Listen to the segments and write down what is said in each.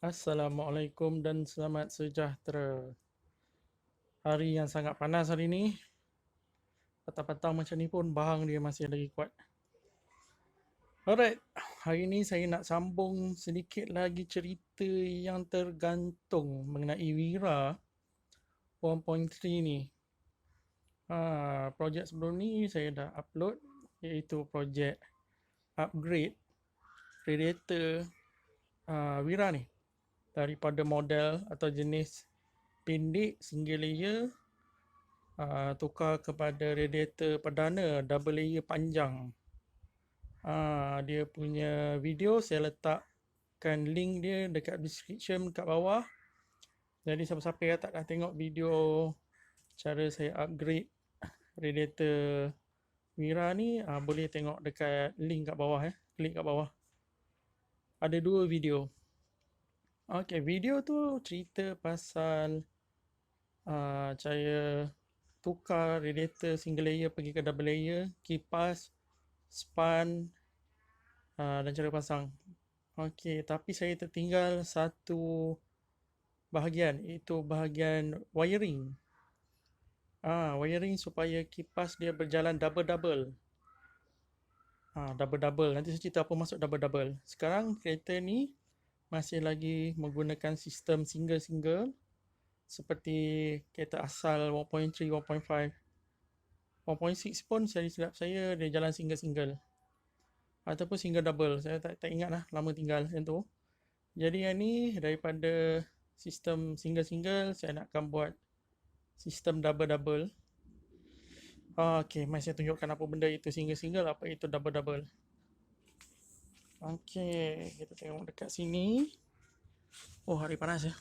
Assalamualaikum dan selamat sejahtera. Hari yang sangat panas hari ni. Petang-petang macam ni pun bahang dia masih lagi kuat. Alright, hari ni saya nak sambung sedikit lagi cerita yang tergantung mengenai Wira 1.3 ni. Projek sebelum ni saya dah upload, iaitu projek upgrade radiator Wira ni. Daripada model atau jenis pendek single layer tukar kepada radiator perdana double layer panjang. Dia punya video saya letakkan link dia dekat description kat bawah. Jadi siapa-siapa yang tak dah tengok video cara saya upgrade radiator Wira ni, boleh tengok dekat link kat bawah, klik kat bawah. Ada 2 video. Okay, video tu cerita pasal saya tukar radiator single layer pergi ke double layer, kipas, span dan cara pasang. Okey, tapi saya tertinggal satu bahagian, iaitu bahagian wiring. Wiring supaya kipas dia berjalan double-double. Double-double. Nanti saya cerita apa maksud double-double. Sekarang kereta ni masih lagi menggunakan sistem single-single seperti kereta asal 1.3, 1.5. 1.6 pun saya silap saya dia jalan single-single ataupun single double, saya tak ingat lah, lama tinggal macam tu. Jadi yang ni daripada sistem single-single saya nakkan buat sistem double-double. Okey, mari saya tunjukkan apa benda itu single-single, apa itu double-double. Okey, kita tengok dekat sini. Oh, hari panas ya.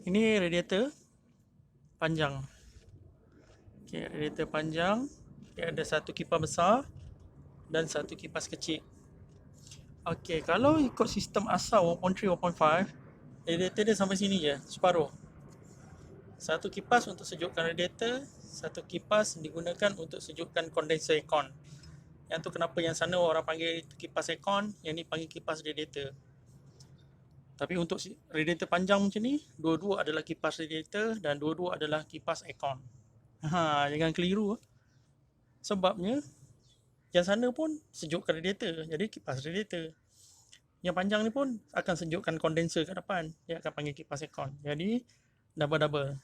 Ini radiator panjang. Okey, radiator panjang. Dia ada satu kipas besar dan satu kipas kecil. Okey, kalau ikut sistem asal 1.3, 1.5, radiator dia sampai sini je, separuh. Satu kipas untuk sejukkan radiator, satu kipas digunakan untuk sejukkan kondenser aircon. Yang tu kenapa yang sana orang panggil itu kipas aircon, yang ni panggil kipas radiator. Tapi untuk radiator panjang macam ni, dua-dua adalah kipas radiator dan dua-dua adalah kipas aircon. Jangan keliru. Sebabnya yang sana pun sejukkan radiator, jadi kipas radiator. Yang panjang ni pun akan sejukkan kondenser kat depan, dia akan panggil kipas aircon. Jadi double-double.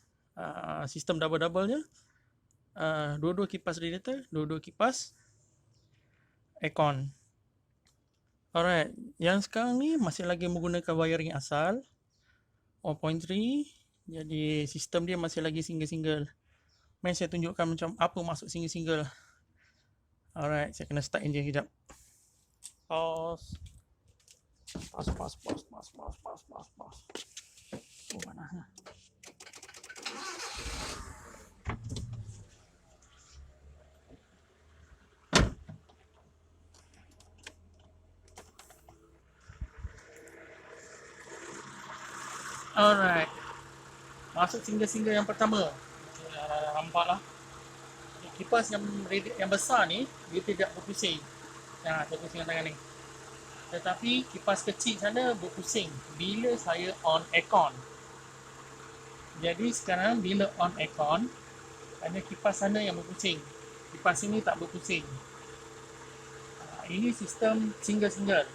Sistem double-double-nya dua-dua kipas radiator, dua-dua kipas aircon. Alright, yang sekarang ni masih lagi menggunakan wiring asal 1.3. Jadi sistem dia masih lagi single-single. Mari saya tunjukkan macam apa maksud single-single. Alright, saya kena start engine kejap. Pause. Oh, panas lah. Alright, masuk single-single yang pertama. Nampak lah. Kipas yang besar ni dia tidak berpusing. Saya pusing tangan ni. Tetapi kipas kecil sana berpusing bila saya on aircon. Jadi sekarang bila on aircon, hanya kipas sana yang berpusing. Kipas ini tak berpusing. Ini sistem single-single.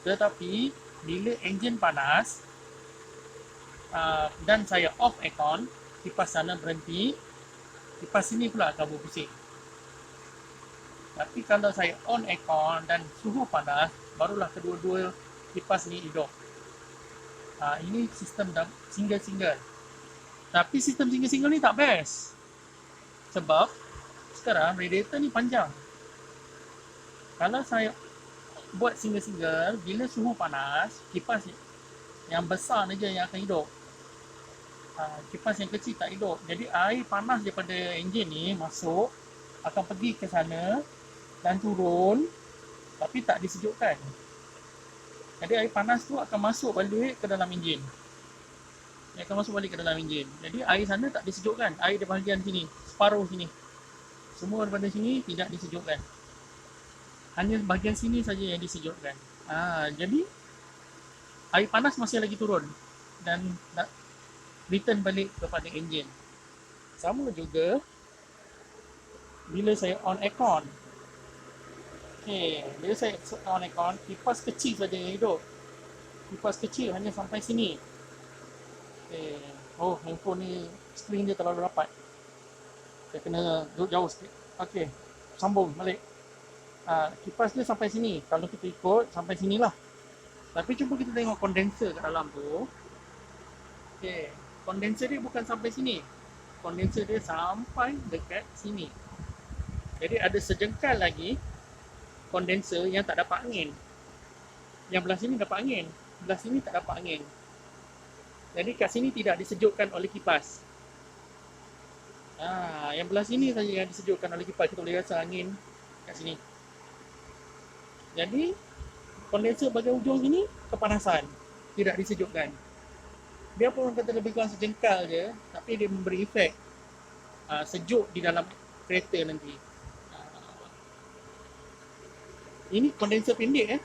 Tetapi bila enjin panas dan saya off aircon, kipas sana berhenti, kipas ini pula akan berpusing. Tapi kalau saya on aircon dan suhu panas, barulah kedua-dua kipas ni hidup. Ini sistem single-single. Tapi sistem single-single ni tak best. Sebab sekarang radiator ni panjang. Kalau saya buat single-single, bila suhu panas, kipas yang besar saja yang akan hidup. Kipas yang kecil tak hidup. Jadi air panas daripada enjin ni masuk, akan pergi ke sana dan turun, tapi tak disejukkan. Jadi air panas tu akan masuk balik ke dalam enjin. Dia akan masuk balik ke dalam enjin. Jadi air sana tak disejukkan. Air di bahagian sini, separuh sini. Semua daripada sini tidak disejukkan. Hanya bahagian sini saja yang disejukkan. Jadi air panas masih lagi turun dan nak return balik kepada enjin. Sama juga bila saya on aircon. Okey, bila saya on aircon, kipas kecil saja yang hidup. Kipas kecil hanya sampai sini. Okey. Oh, handphone ni skrin dia terlalu rapat. Saya kena duduk jauh sikit. Okey, sambung balik. Kipas dia sampai sini. Kalau kita ikut, sampai sinilah. Tapi cuba kita tengok kondenser kat dalam tu. Okey, kondenser dia bukan sampai sini. Kondenser dia sampai dekat sini. Jadi ada sejengkal lagi kondenser yang tak dapat angin. Yang belah sini dapat angin, belah sini tak dapat angin. Jadi kat sini tidak disejukkan oleh kipas. Yang belah sini saja yang disejukkan oleh kipas. Kita boleh rasa angin kat sini. Jadi kondenser bahagian ujung sini kepanasan, tidak disejukkan. Dia pun orang kata lebih kurang sejengkal je, tapi dia memberi efek sejuk di dalam kereta nanti. Ini kondenser pendek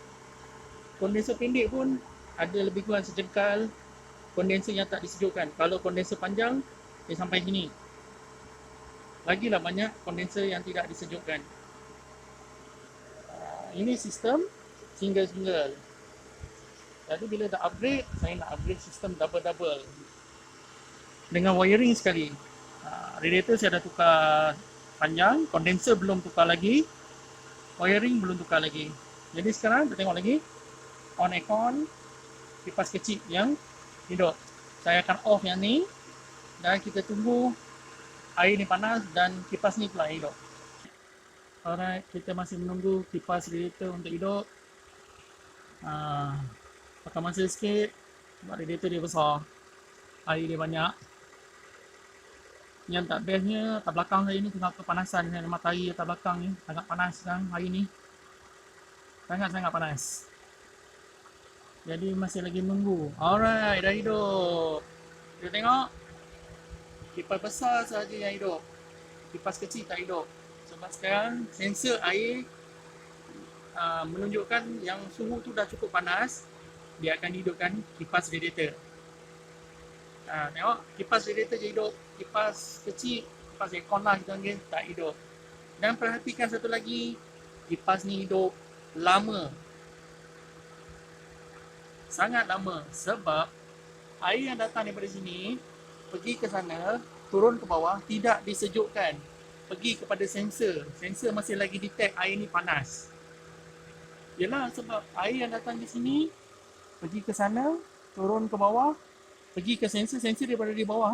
Kondenser pendek pun ada lebih kurang sejengkal kondenser yang tak disejukkan. Kalau kondenser panjang, dia sampai sini. Lagilah banyak kondenser yang tidak disejukkan. Ini sistem single-single. Jadi bila dah upgrade, saya nak upgrade sistem double-double dengan wiring sekali. Radiator saya dah tukar panjang, kondenser belum tukar lagi, wiring belum tukar lagi. Jadi sekarang kita tengok lagi on aircon, kipas kecil yang hidup. Saya akan off yang ni dan kita tunggu air ni panas dan kipas ni pula hidup. Alright, kita masih menunggu kipas radiator untuk hidup. Pakai masa sikit sebab radiator dia besar, air dia banyak. Yang tak bestnya, atas belakang saya ni tengah kepanasan. Ada matahari atas belakang ni, agak panas sekarang hari ni. Sangat-sangat panas. Jadi masih lagi menunggu. Alright, dah hidup. Kita tengok. Kipas besar sahaja yang hidup. Kipas kecil tak hidup. Sebab sekarang sensor air menunjukkan yang suhu tu dah cukup panas. Dia akan hidupkan kipas radiator. Tengok, kipas radiator je hidup. Kipas kecil, kipas aircon lah kita panggil, tak hidup. Dan perhatikan satu lagi, kipas ni hidup lama. Sangat lama sebab air yang datang daripada sini pergi ke sana, turun ke bawah, tidak disejukkan. Pergi kepada sensor. Sensor masih lagi detect air ni panas. Yalah, sebab air yang datang di sini pergi ke sana, turun ke bawah, pergi ke sensor, sensor daripada di bawah.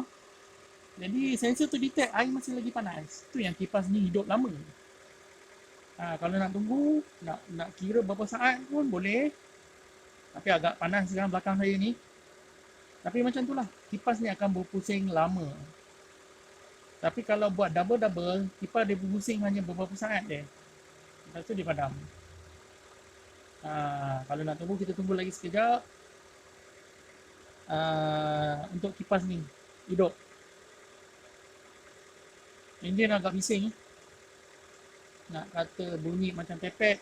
Jadi sensor tu detect air masih lagi panas. Tu yang kipas ni hidup lama. Kalau nak tunggu, nak kira berapa saat pun boleh. Tapi agak panas sekarang belakang saya ni. Tapi macam tu lah, kipas ni akan berpusing lama. Tapi kalau buat double-double, kipas dia berpusing hanya beberapa saat je. Lepas tu dia padam. Kalau nak tunggu, kita tunggu lagi sekejap. Untuk kipas ni hidup. Enjin agak bising. Nak kata bunyi macam tepek.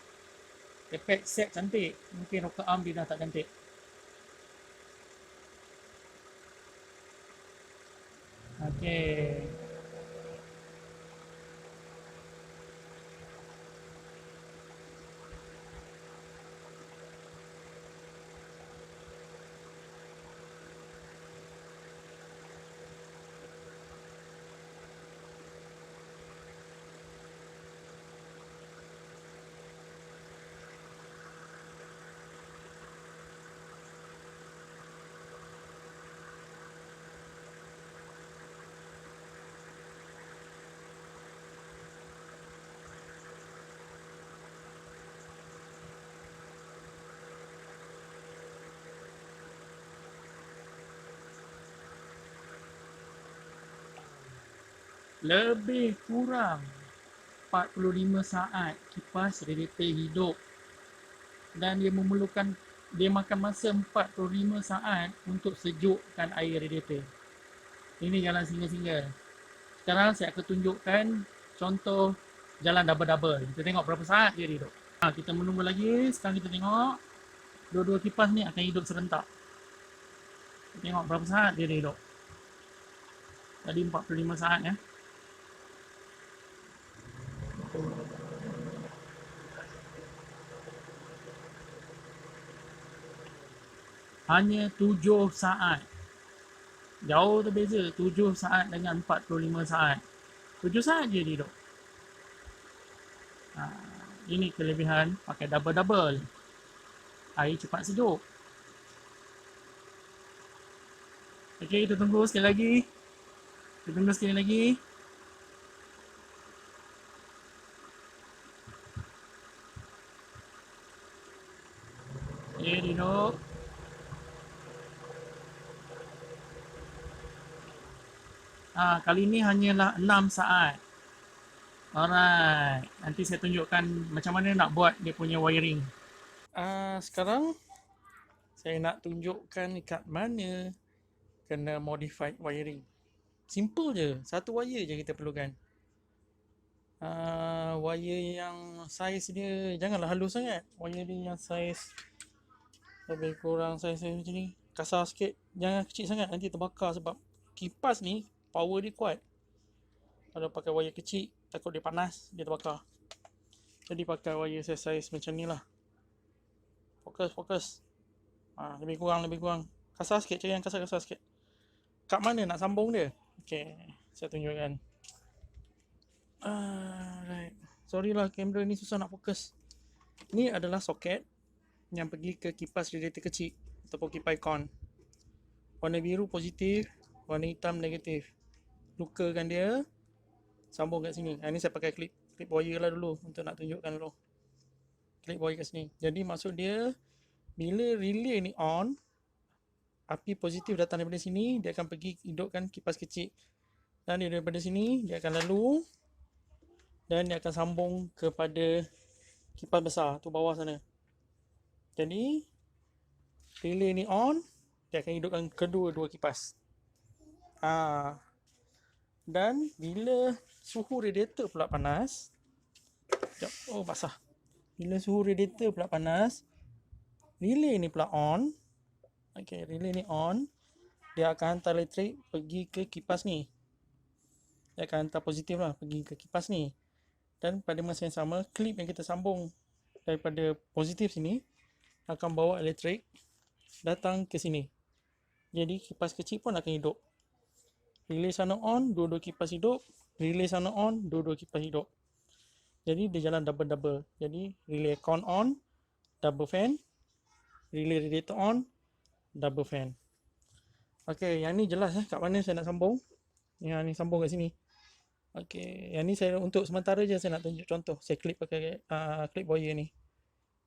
Tepek set cantik. Mungkin rocker arm dia dah tak cantik. Okay. Lebih kurang 45 saat kipas radiator hidup. Dan dia makan masa 45 saat untuk sejukkan air radiator. Ini jalan single-single. Sekarang saya akan tunjukkan contoh jalan double-double. Kita tengok berapa saat dia hidup. Kita menunggu lagi. Sekarang kita tengok dua-dua kipas ni akan hidup serentak. Tengok berapa saat dia hidup. Tadi 45 saat ya. Hanya 7 saat. Jauh terbeza 7 saat dengan 45 saat. 7 saat je dia hidup. Ha, ini kelebihan pakai double-double. Air cepat sejuk. Okey, kita tunggu sekali lagi. Kita tunggu sekali lagi. Okey, dia hidup. Kali ini hanyalah 6 saat. Alright. Nanti saya tunjukkan macam mana nak buat dia punya wiring. Sekarang saya nak tunjukkan kat mana kena modified wiring. Simple je. Satu wire je kita perlukan. Wire yang saiz dia janganlah halus sangat. Wire dia yang saiz lebih kurang saiz macam ni. Kasar sikit. Jangan kecil sangat, nanti terbakar sebab kipas ni power dia kuat. Kalau pakai wire kecil takut dia panas, dia terbakar. Jadi pakai wire saiz macam ni lah. Fokus. Lebih kurang. Kasar sikit, cari yang kasar sikit. Kat mana nak sambung dia? Okay, saya tunjukkan. Right. Sorry lah, kamera ni susah nak fokus. Ni adalah soket yang pergi ke kipas radiator kecil ataupun kipas aircon. Warna biru positif, warna hitam negatif. Lukakan dia, sambung kat sini. Ini saya pakai clip wire lah dulu untuk nak tunjukkan dulu. Clip wire kat sini. Jadi maksud dia, bila relay ni on, api positif datang daripada sini, dia akan pergi hidupkan kipas kecil. Dan daripada sini, dia akan lalu dan dia akan sambung kepada kipas besar tu bawah sana. Jadi relay ni on, dia akan hidupkan kedua-dua kipas. Dan bila suhu radiator pula panas, basah. Bila suhu radiator pula panas, relay ni pula on. Okay, relay ni on, dia akan hantar elektrik pergi ke kipas ni. Dia akan hantar positif lah pergi ke kipas ni. Dan pada masa yang sama, klip yang kita sambung daripada positif sini akan bawa elektrik datang ke sini. Jadi kipas kecil pun akan hidup. Relay sana on, dua-dua kipas hidup. Relay sana on, dua-dua kipas hidup. Jadi dia jalan double-double. Jadi relay aircon on, double fan. Relay radiator on, double fan. Okay, yang ni jelas kat mana saya nak sambung. Yang ni sambung kat sini. Okay, yang ni saya untuk sementara je saya nak tunjuk contoh. Saya clip pakai clip wire ni.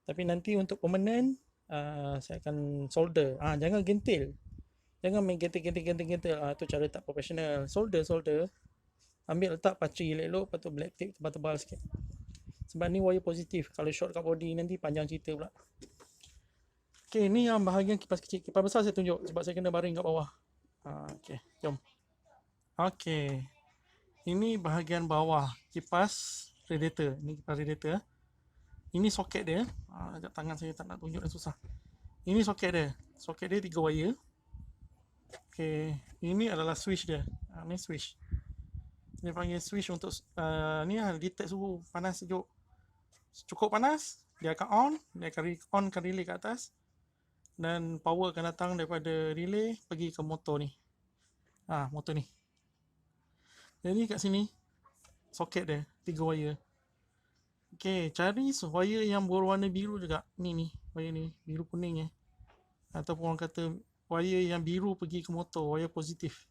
Tapi nanti untuk permanent, saya akan solder. Jangan gentil. Jangan main gentil. Tu cara tak profesional. Solder. Ambil letak patri elok-elok, lepas tu black tape tebal-tebal sikit. Sebab ni wire positif. Kalau short kat body nanti panjang cerita pula. Okay, ni yang bahagian kipas kecil. Kipas besar saya tunjuk sebab saya kena baring kat bawah. Okay, jom. Okay. Ini bahagian bawah kipas radiator. Ini kipas radiator. Ini soket dia. Sekejap tangan saya tak nak tunjuk dan susah. Ini soket dia. Soket dia 3 wire. Okay. Ini adalah switch dia. Ini switch. Dia panggil switch untuk ni lah, detect suhu panas sejuk. Cukup panas, dia akan on. Dia akan onkan relay kat atas. Dan power akan datang daripada relay pergi ke motor ni. Motor ni. Jadi kat sini soket dia 3 wire. Okay, cari wire yang berwarna biru juga. Ni wire ni biru kuning ataupun orang kata wire yang biru pergi ke motor, wire positif.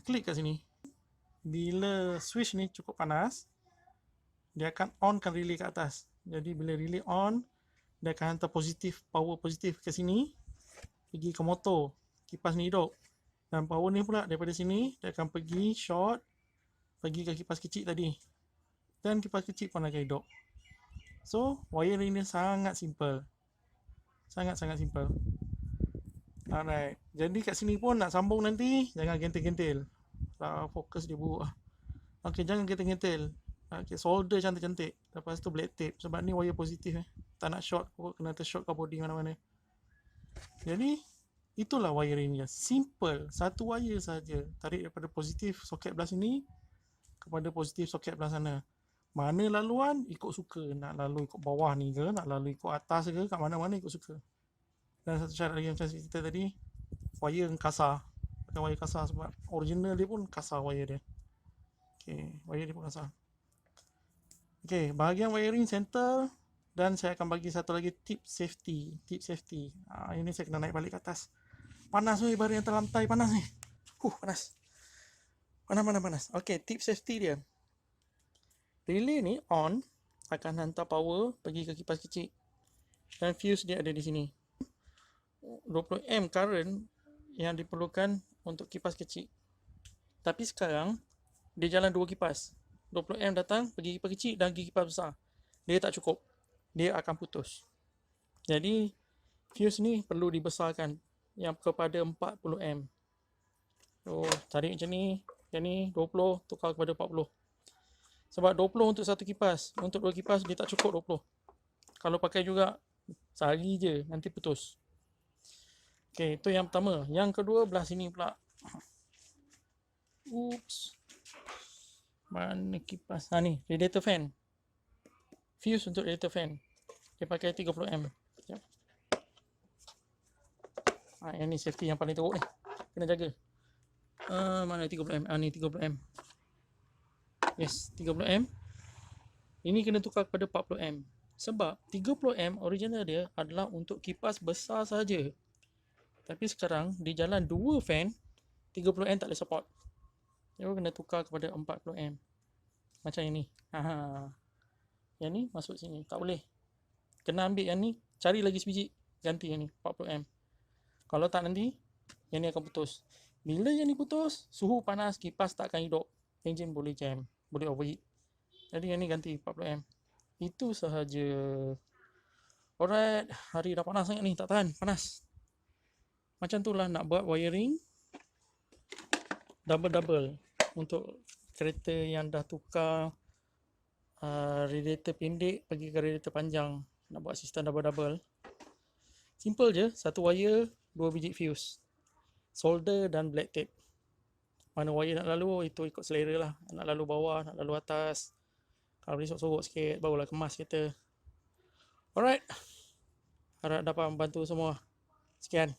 Klik kat sini. Bila switch ni cukup panas, dia akan onkan relay kat atas. Jadi bila relay on, dia akan hantar positif, power positif ke sini pergi ke motor. Kipas ni hidup. Dan power ni pula daripada sini dia akan pergi short, pergi ke kipas kecil tadi. Dan kipas kecil pun akan hidup. So, wiring ni sangat simple. Sangat-sangat simple. Alright. Jadi kat sini pun nak sambung nanti, jangan gentil-gentil. Fokus dia buruk lah. Okay, jangan gentil-gentil. Okay, solder cantik-cantik. Lepas tu black tape. Sebab ni wire positif Tak nak short, kena tershort ke body mana-mana. Jadi, Itulah wiring dia. Simple. Satu wire saja. Tarik daripada positif soket belah sini kepada positif soket belah sana. Mana laluan ikut suka. Nak lalu ikut bawah ni ke, nak lalu ikut atas ke, kat mana-mana ikut suka. Dan satu syarat lagi macam cerita tadi, wire kasar. Pakai wire kasar sebab original dia pun kasar wire dia. Okey, wire dia pun kasar. Okey, bahagian wiring center, dan saya akan bagi satu lagi tip safety. Tip safety. Ini saya kena naik balik ke atas. Panas weh, baru yang terlantai panas ni. Panas. Panas. Okey, tip safety dia. Relay ni on akan hantar power pergi ke kipas kecil. Dan fuse dia ada di sini. 20 current yang diperlukan untuk kipas kecil. Tapi sekarang dia jalan dua kipas. 20 datang pergi kipas kecil dan pergi kipas besar. Dia tak cukup. Dia akan putus. Jadi fuse ni perlu dibesarkan yang kepada 40 So tarik macam ni, yang ni 20 tukar kepada 40. Sebab 20 untuk satu kipas, untuk dua kipas dia tak cukup 20. Kalau pakai juga sehari je nanti putus. Okey, itu yang pertama. Yang kedua belah sini pula. Oops. Mana kipas? Ni, radiator fan. Fuse untuk radiator fan. Dia pakai 30 Sekejap. Yang ni safety yang paling teruk ni. Kena jaga. Mana 30 ni 30 Yes, 30 Ini kena tukar kepada 40 Sebab 30 original dia adalah untuk kipas besar saja. Tapi sekarang di jalan 2 fan, 30 tak boleh support. Dia kena tukar kepada 40 Macam ini. Yang ni masuk sini, tak boleh. Kena ambil yang ni, cari lagi sebiji, ganti yang ni 40 Kalau tak nanti yang ni akan putus. Bila yang ni putus, suhu panas, kipas tak akan hidup. Enjin boleh jam, boleh overheat. Jadi yang ni ganti 40 Itu sahaja. Alright, hari dah panas sangat ni, tak tahan, panas. Macam tu lah nak buat wiring double-double untuk kereta yang dah tukar radiator pendek pergi ke radiator panjang. Nak buat sistem double-double. Simple je, satu wire, 2 biji fuse, solder dan black tape. Mana wire nak lalu, itu ikut selera lah. Nak lalu bawah, nak lalu atas. Kalau boleh sorok sikit, barulah kemas kereta. Alright, harap dapat membantu semua. Sekian.